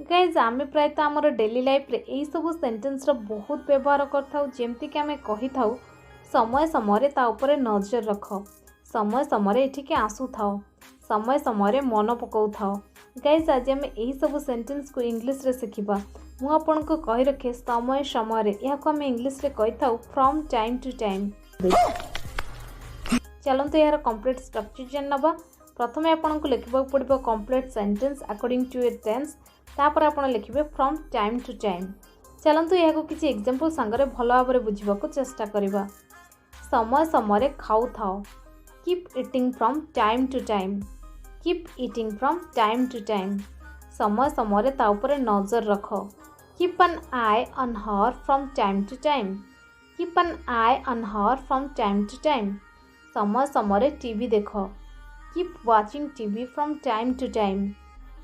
Guys आम प्रायतः आमर daily life रे यही सब सेंटेंस बहुत व्यवहार करमती आम कही था समय समय ता उपरे नजर रख, समय समय एठिके आसु थाओ, समय समय मन पकाउ थाओ। गाइज आज आम यही सब सेंटेंस को इंग्लिश रे शिखिबा। मु आपन को कहि रखे समय समय या आम इंग्लिश रे कहि थाउ फ्रॉम टाइम टू टाइम। चलते यार कंप्लीट स्ट्रक्चर जान नबा। प्रथमे आपन को लिखबा पड़िबो complete sentence according to it tense, तापर आपन लिखिबे फ्रॉम टाइम टू टाइम। चलंतु या को किछि एग्जांपल संगरे भलो भाबरे बुझिबा को चेष्टा करिबा। समय समय खाउ थाओ, keep eating from time to time, keep eating from time to time. समय समय ता ऊपर नजर रख, keep an eye on her from time to time, keep an eye on her from time to time. समय समय टीवी देखो, keep watching TV from time to time,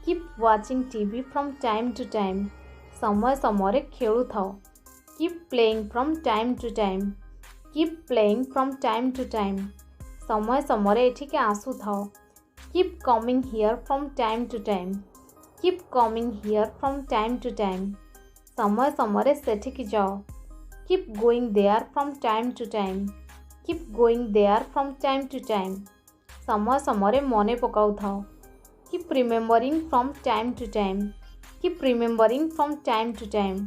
keep watching TV from time to time. समय समय खेलु थाओ, keep playing from time to time, keep playing from time to time. समय समय एठिके आसु थाओ, keep coming here from time to time, keep coming here from time to time. समय समय सेठिके जाओ, keep going there from time to time, keep going there from time to time. समय समय मने पकाउ थाओ, keep remembering from time to time, keep remembering from time to time.